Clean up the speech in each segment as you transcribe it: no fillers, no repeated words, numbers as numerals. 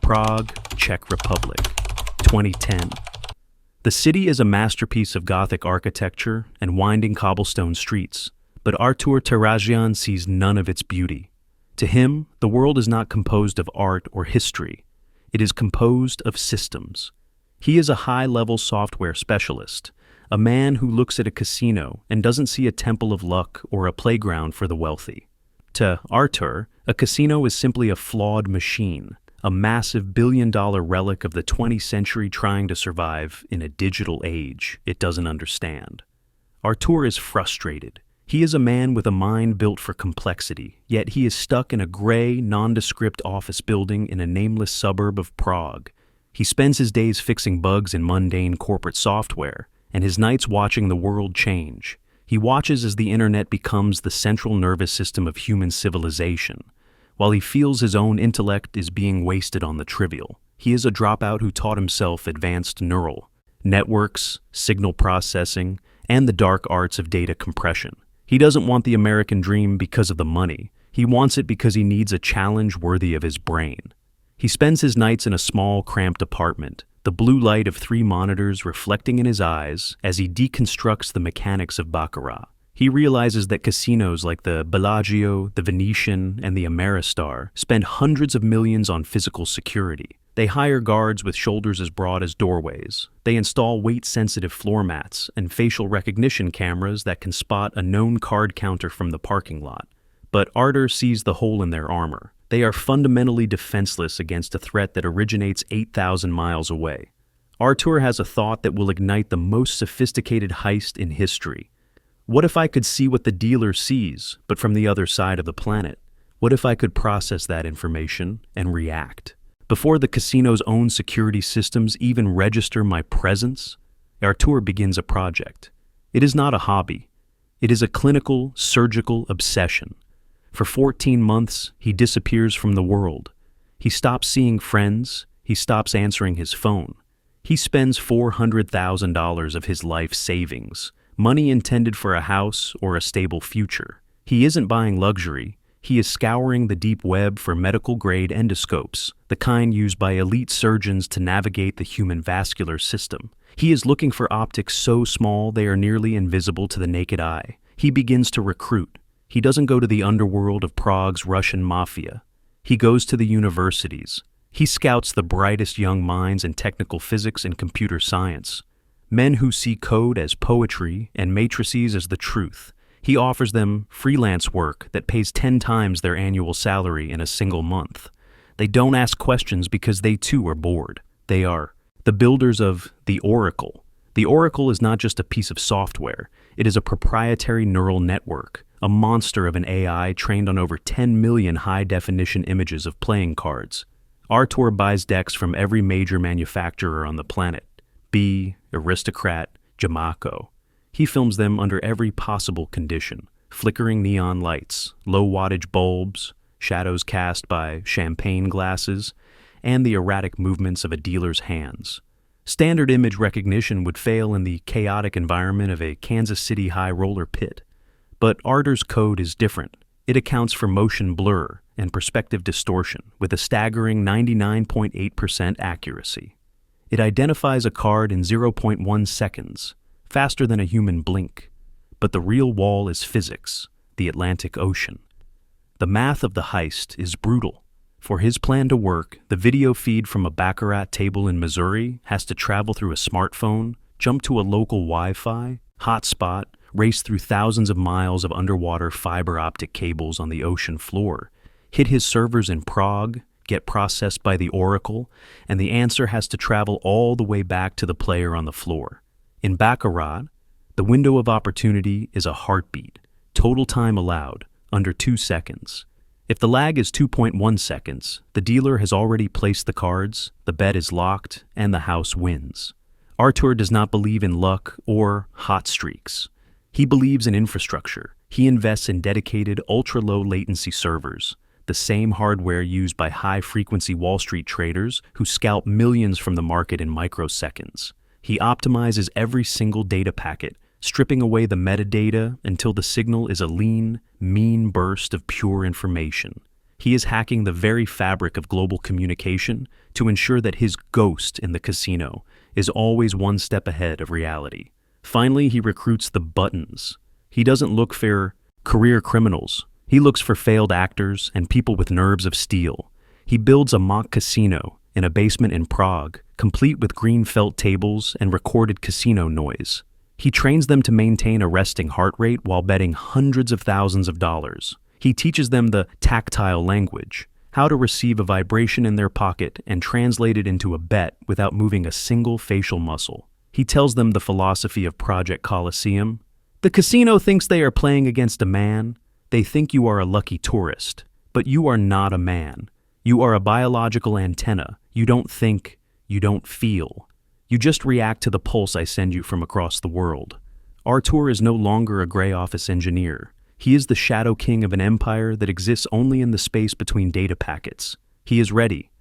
Prague, Czech Republic, 2010. The city is a masterpiece of Gothic architecture and winding cobblestone streets, but Artur Tarajian sees none of its beauty. To him, the world is not composed of art or history. It is composed of systems. He is a high-level software specialist, a man who looks at a casino and doesn't see a temple of luck or a playground for the wealthy. To Artur, a casino is simply a flawed machine, a massive billion-dollar relic of the 20th century trying to survive in a digital age it doesn't understand. Artur is frustrated. He is a man with a mind built for complexity, yet he is stuck in a gray, nondescript office building in a nameless suburb of Prague. He spends his days fixing bugs in mundane corporate software, and his nights watching the world change. He watches as the internet becomes the central nervous system of human civilization, while he feels his own intellect is being wasted on the trivial. He is a dropout who taught himself advanced neural networks, signal processing, and the dark arts of data compression. He doesn't want the American dream because of the money. He wants it because he needs a challenge worthy of his brain. He spends his nights in a small, cramped apartment, the blue light of 3 monitors reflecting in his eyes as he deconstructs the mechanics of baccarat. He realizes that casinos like the Bellagio, the Venetian, and the Ameristar spend hundreds of millions on physical security. They hire guards with shoulders as broad as doorways. They install weight-sensitive floor mats and facial recognition cameras that can spot a known card counter from the parking lot. But Artur sees the hole in their armor. They are fundamentally defenseless against a threat that originates 8,000 miles away. Artur has a thought that will ignite the most sophisticated heist in history. What if I could see what the dealer sees, but from the other side of the planet? What if I could process that information and react? Before the casino's own security systems even register my presence, Artur begins a project. It is not a hobby. It is a clinical, surgical obsession. For 14 months, he disappears from the world. He stops seeing friends. He stops answering his phone. He spends $400,000 of his life savings, money intended for a house or a stable future. He isn't buying luxury. He is scouring the deep web for medical-grade endoscopes, the kind used by elite surgeons to navigate the human vascular system. He is looking for optics so small they are nearly invisible to the naked eye. He begins to recruit. He doesn't go to the underworld of Prague's Russian mafia. He goes to the universities. He scouts the brightest young minds in technical physics and computer science, men who see code as poetry and matrices as the truth. He offers them freelance work that pays 10 times their annual salary in a single month. They don't ask questions because they too are bored. They are the builders of the Oracle. The Oracle is not just a piece of software. It is a proprietary neural network, a monster of an AI trained on over 10 million high-definition images of playing cards. Artur buys decks from every major manufacturer on the planet: B, Aristocrat, Jamaco. He films them under every possible condition: flickering neon lights, low-wattage bulbs, shadows cast by champagne glasses, and the erratic movements of a dealer's hands. Standard image recognition would fail in the chaotic environment of a Kansas City high-roller pit. But Artur's code is different. It accounts for motion blur and perspective distortion with a staggering 99.8% accuracy. It identifies a card in 0.1 seconds, faster than a human blink. But the real wall is physics, the Atlantic Ocean. The math of the heist is brutal. For his plan to work, the video feed from a baccarat table in Missouri has to travel through a smartphone, jump to a local Wi-Fi hotspot, race through thousands of miles of underwater fiber optic cables on the ocean floor, hit his servers in Prague, get processed by the Oracle, and the answer has to travel all the way back to the player on the floor. In baccarat, the window of opportunity is a heartbeat, total time allowed, under 2 seconds. If the lag is 2.1 seconds, the dealer has already placed the cards, the bet is locked, and the house wins. Artur does not believe in luck or hot streaks. He believes in infrastructure. He invests in dedicated, ultra-low latency servers, the same hardware used by high-frequency Wall Street traders who scalp millions from the market in microseconds. He optimizes every single data packet, stripping away the metadata until the signal is a lean, mean burst of pure information. He is hacking the very fabric of global communication to ensure that his ghost in the casino is always one step ahead of reality. Finally, he recruits the buttons. He doesn't look for career criminals. He looks for failed actors and people with nerves of steel. He builds a mock casino in a basement in Prague, complete with green felt tables and recorded casino noise. He trains them to maintain a resting heart rate while betting hundreds of thousands of dollars. He teaches them the tactile language, how to receive a vibration in their pocket and translate it into a bet without moving a single facial muscle. He tells them the philosophy of Project Colosseum. The casino thinks they are playing against a man. They think you are a lucky tourist, but you are not a man. You are a biological antenna. You don't think, you don't feel. You just react to the pulse I send you from across the world. Artur is no longer a gray office engineer. He is the shadow king of an empire that exists only in the space between data packets. He is ready.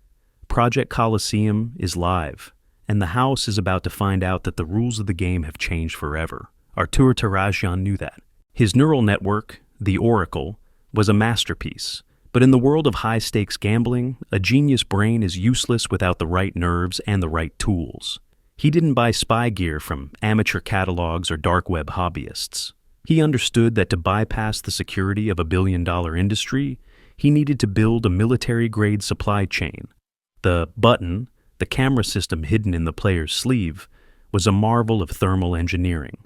Project Colosseum is live, and the house is about to find out that the rules of the game have changed forever. Artur Tarajian knew that. His neural network, the Oracle, was a masterpiece. But in the world of high-stakes gambling, a genius brain is useless without the right nerves and the right tools. He didn't buy spy gear from amateur catalogs or dark web hobbyists. He understood that to bypass the security of a billion-dollar industry, he needed to build a military-grade supply chain. The button, the camera system hidden in the player's sleeve, was a marvel of thermal engineering.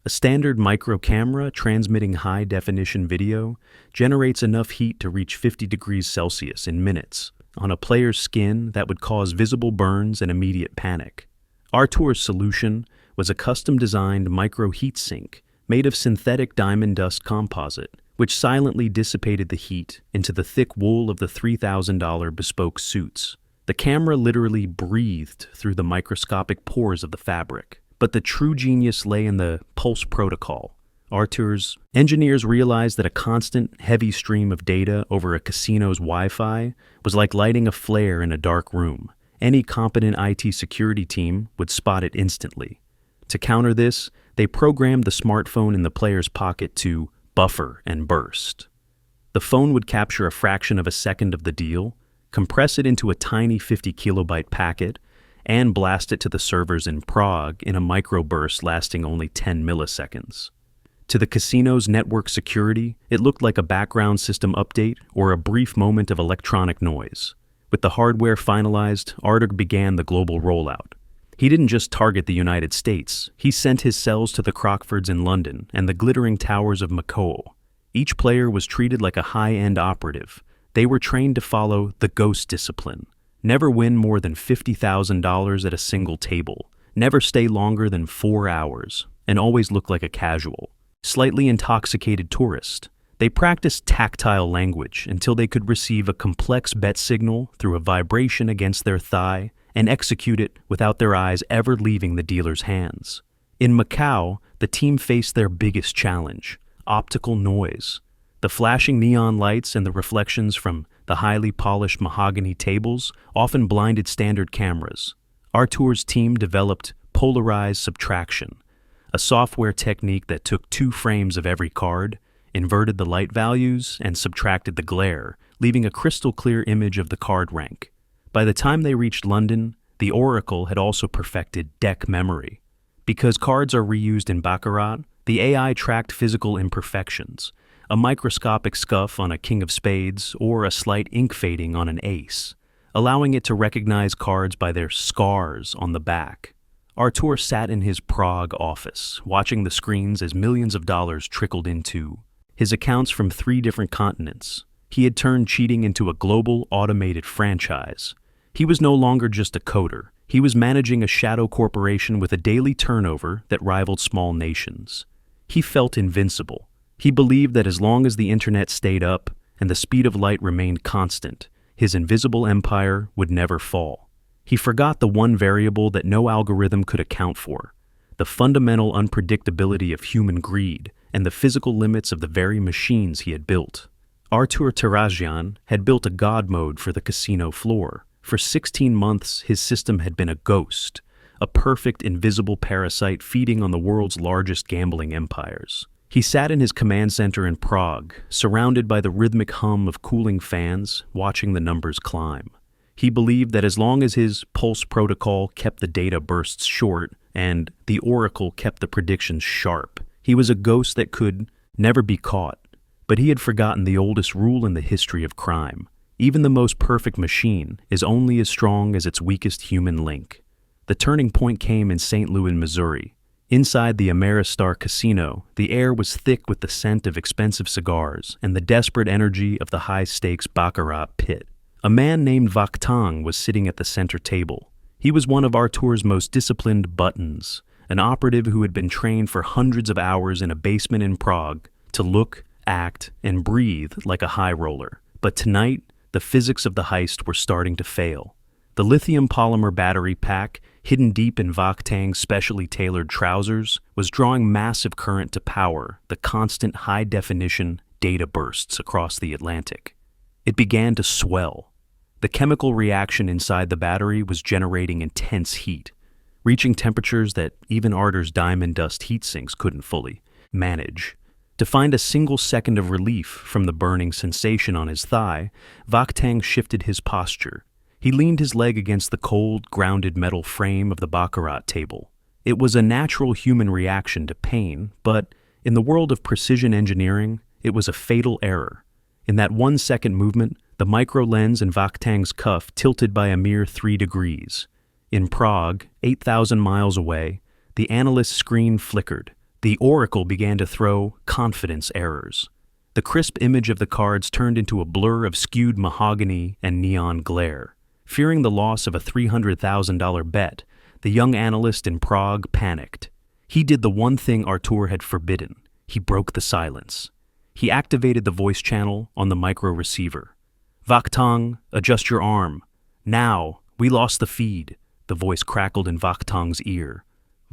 A standard micro camera transmitting high-definition video generates enough heat to reach 50 degrees Celsius in minutes on a player's skin that would cause visible burns and immediate panic. Artur's solution was a custom-designed micro heat sink made of synthetic diamond dust composite, which silently dissipated the heat into the thick wool of the $3,000 bespoke suits. The camera literally breathed through the microscopic pores of the fabric. But the true genius lay in the pulse protocol. Artur's engineers realized that a constant, heavy stream of data over a casino's Wi-Fi was like lighting a flare in a dark room. Any competent IT security team would spot it instantly. To counter this, they programmed the smartphone in the player's pocket to buffer and burst. The phone would capture a fraction of a second of the deal, compress it into a tiny 50 kilobyte packet, and blast it to the servers in Prague in a microburst lasting only 10 milliseconds. To the casino's network security, it looked like a background system update or a brief moment of electronic noise. With the hardware finalized, Artur began the global rollout. He didn't just target the United States, he sent his cells to the Crockfords in London and the glittering towers of Macau. Each player was treated like a high-end operative. They were trained to follow the ghost discipline. Never win more than $50,000 at a single table. Never stay longer than 4 hours, and always look like a casual, slightly intoxicated tourist. They practiced tactile language until they could receive a complex bet signal through a vibration against their thigh and execute it without their eyes ever leaving the dealer's hands. In Macau, the team faced their biggest challenge: optical noise. The flashing neon lights and the reflections from the highly polished mahogany tables often blinded standard cameras. Artur's team developed polarized subtraction, a software technique that took 2 frames of every card, inverted the light values, and subtracted the glare, leaving a crystal clear image of the card rank. By the time they reached London, the Oracle had also perfected deck memory. Because cards are reused in Baccarat, the AI tracked physical imperfections, a microscopic scuff on a king of spades or a slight ink fading on an ace, allowing it to recognize cards by their scars on the back. Artur sat in his Prague office, watching the screens as millions of dollars trickled into his accounts from 3 different continents. He had turned cheating into a global automated franchise. He was no longer just a coder. He was managing a shadow corporation with a daily turnover that rivaled small nations. He felt invincible. He believed that as long as the internet stayed up and the speed of light remained constant, his invisible empire would never fall. He forgot the one variable that no algorithm could account for: the fundamental unpredictability of human greed and the physical limits of the very machines he had built. Artur Tarajian had built a god mode for the casino floor. For 16 months, his system had been a ghost, a perfect invisible parasite feeding on the world's largest gambling empires. He sat in his command center in Prague, surrounded by the rhythmic hum of cooling fans, watching the numbers climb. He believed that as long as his pulse protocol kept the data bursts short and the oracle kept the predictions sharp, he was a ghost that could never be caught. But he had forgotten the oldest rule in the history of crime. Even the most perfect machine is only as strong as its weakest human link. The turning point came in St. Louis, Missouri. Inside the Ameristar Casino, the air was thick with the scent of expensive cigars and the desperate energy of the high-stakes baccarat pit. A man named Vakhtang was sitting at the center table. He was one of Artur's most disciplined buttons, an operative who had been trained for hundreds of hours in a basement in Prague to look, act, and breathe like a high roller. But tonight, the physics of the heist were starting to fail. The lithium polymer battery pack, hidden deep in Vakhtang's specially tailored trousers, was drawing massive current to power the constant high-definition data bursts across the Atlantic. It began to swell. The chemical reaction inside the battery was generating intense heat, reaching temperatures that even Artur's diamond dust heat sinks couldn't fully manage. To find a single second of relief from the burning sensation on his thigh, Vakhtang shifted his posture. He leaned his leg against the cold, grounded metal frame of the baccarat table. It was a natural human reaction to pain, but in the world of precision engineering, it was a fatal error. In that 1-second movement, the micro-lens in Vakhtang's cuff tilted by a mere 3 degrees. In Prague, 8,000 miles away, the analyst's screen flickered. The oracle began to throw confidence errors. The crisp image of the cards turned into a blur of skewed mahogany and neon glare. Fearing the loss of a $300,000 bet, the young analyst in Prague panicked. He did the one thing Artur had forbidden. He broke the silence. He activated the voice channel on the micro receiver. "Vakhtang, adjust your arm. Now, we lost the feed," the voice crackled in Vakhtang's ear.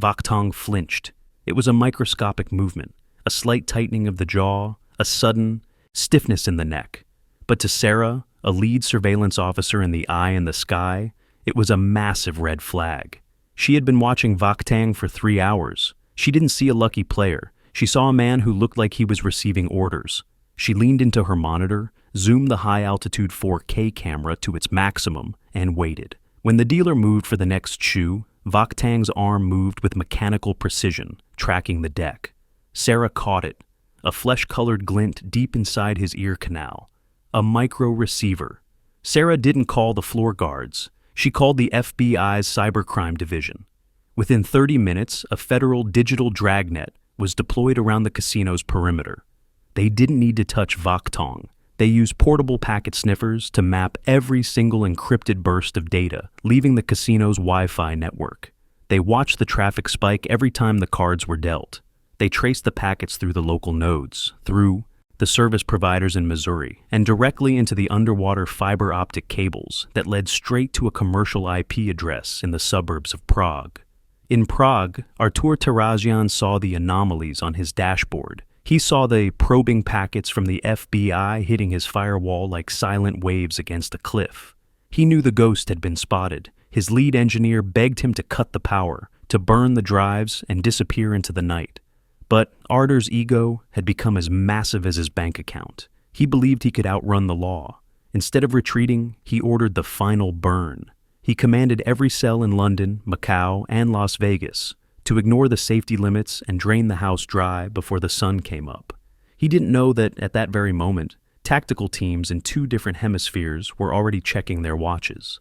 Vakhtang flinched. It was a microscopic movement, a slight tightening of the jaw, a sudden stiffness in the neck. But to Sarah, a lead surveillance officer in the eye in the sky, it was a massive red flag. She had been watching Vakhtang for 3 hours. She didn't see a lucky player. She saw a man who looked like he was receiving orders. She leaned into her monitor, zoomed the high-altitude 4K camera to its maximum, and waited. When the dealer moved for the next shoe, Vakhtang's arm moved with mechanical precision, tracking the deck. Sarah caught it, a flesh-colored glint deep inside his ear canal. A micro-receiver. Sarah didn't call the floor guards. She called the FBI's cybercrime division. Within 30 minutes, a federal digital dragnet was deployed around the casino's perimeter. They didn't need to touch Vakhtang. They used portable packet sniffers to map every single encrypted burst of data, leaving the casino's Wi-Fi network. They watched the traffic spike every time the cards were dealt. They traced the packets through the local nodes, through the service providers in Missouri, and directly into the underwater fiber optic cables that led straight to a commercial IP address in the suburbs of Prague. In Prague, Artur Tarazian saw the anomalies on his dashboard. He saw the probing packets from the FBI hitting his firewall like silent waves against a cliff. He knew the ghost had been spotted. His lead engineer begged him to cut the power, to burn the drives and disappear into the night. But Artur's ego had become as massive as his bank account. He believed he could outrun the law. Instead of retreating, he ordered the final burn. He commanded every cell in London, Macau, and Las Vegas to ignore the safety limits and drain the house dry before the sun came up. He didn't know that at that very moment, tactical teams in 2 different hemispheres were already checking their watches.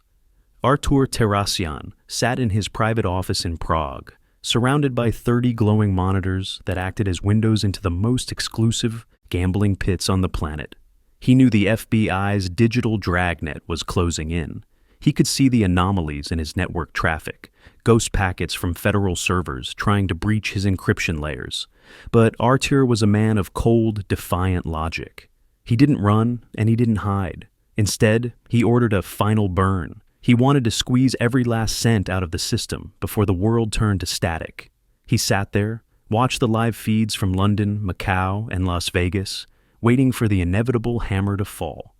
Artur Tarazian sat in his private office in Prague, surrounded by 30 glowing monitors that acted as windows into the most exclusive gambling pits on the planet. He knew the FBI's digital dragnet was closing in. He could see the anomalies in his network traffic, ghost packets from federal servers trying to breach his encryption layers. But Artur was a man of cold, defiant logic. He didn't run and he didn't hide. Instead, he ordered a final burn. He wanted to squeeze every last cent out of the system before the world turned to static. He sat there, watched the live feeds from London, Macau, and Las Vegas, waiting for the inevitable hammer to fall.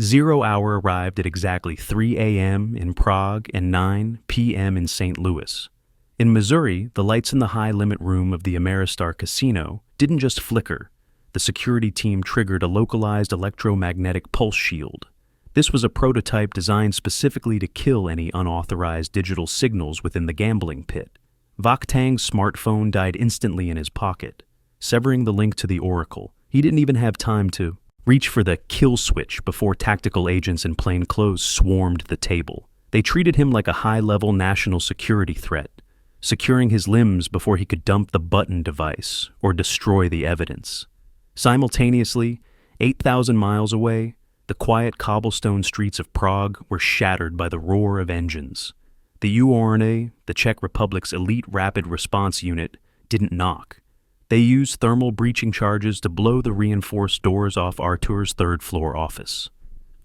0 hour arrived at exactly 3 a.m. in Prague and 9 p.m. in St. Louis. In Missouri, the lights in the high-limit room of the Ameristar Casino didn't just flicker. The security team triggered a localized electromagnetic pulse shield. This was a prototype designed specifically to kill any unauthorized digital signals within the gambling pit. Vakhtang's smartphone died instantly in his pocket, severing the link to the Oracle. He didn't even have time to reach for the kill switch before tactical agents in plain clothes swarmed the table. They treated him like a high-level national security threat, securing his limbs before he could dump the button device or destroy the evidence. Simultaneously, 8,000 miles away, the quiet cobblestone streets of Prague were shattered by the roar of engines. The URNA, the Czech Republic's elite rapid response unit, didn't knock. They used thermal breaching charges to blow the reinforced doors off Artur's third-floor office.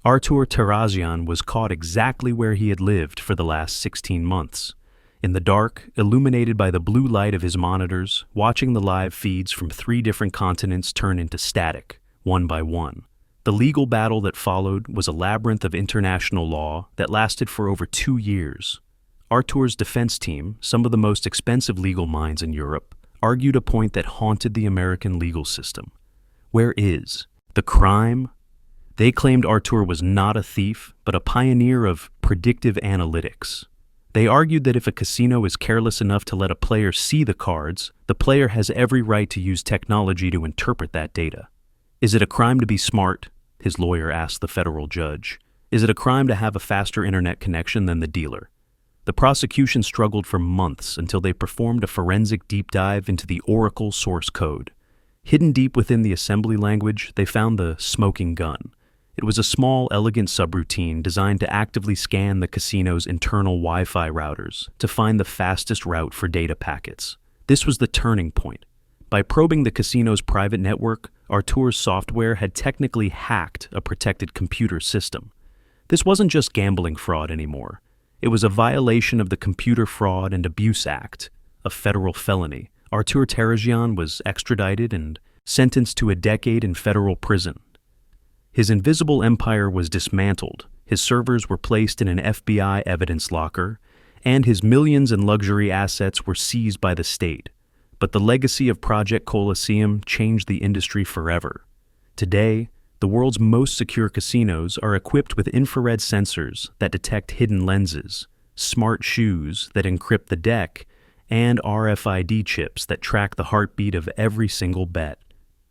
Artur Tarazian was caught exactly where he had lived for the last 16 months, in the dark, illuminated by the blue light of his monitors, watching the live feeds from 3 different continents turn into static, one by one. The legal battle that followed was a labyrinth of international law that lasted for over 2 years. Artur's defense team, some of the most expensive legal minds in Europe, argued a point that haunted the American legal system. Where is the crime? They claimed Artur was not a thief, but a pioneer of predictive analytics. They argued that if a casino is careless enough to let a player see the cards, the player has every right to use technology to interpret that data. Is it a crime to be smart? His lawyer asked the federal judge. Is it a crime to have a faster internet connection than the dealer? The prosecution struggled for months until they performed a forensic deep dive into the Oracle source code. Hidden deep within the assembly language, they found the smoking gun. It was a small, elegant subroutine designed to actively scan the casino's internal Wi-Fi routers to find the fastest route for data packets. This was the turning point. By probing the casino's private network, Artur's software had technically hacked a protected computer system. This wasn't just gambling fraud anymore. It was a violation of the Computer Fraud and Abuse Act, a federal felony. Artur Tarazian was extradited and sentenced to a decade in federal prison. His invisible empire was dismantled, his servers were placed in an FBI evidence locker, and his millions in luxury assets were seized by the state. But the legacy of Project Colosseum changed the industry forever. Today, the world's most secure casinos are equipped with infrared sensors that detect hidden lenses, smart shoes that encrypt the deck, and RFID chips that track the heartbeat of every single bet.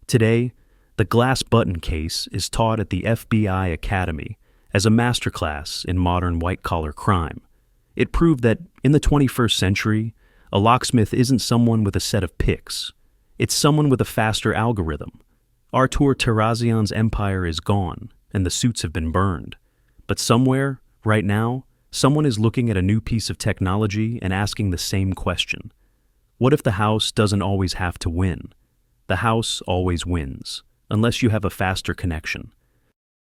Today, the glass button case is taught at the FBI Academy as a masterclass in modern white-collar crime. It proved that in the 21st century, a locksmith isn't someone with a set of picks. It's someone with a faster algorithm. Artur Tarazian's empire is gone, and the suits have been burned. But somewhere, right now, someone is looking at a new piece of technology and asking the same question. What if the house doesn't always have to win? The house always wins, unless you have a faster connection.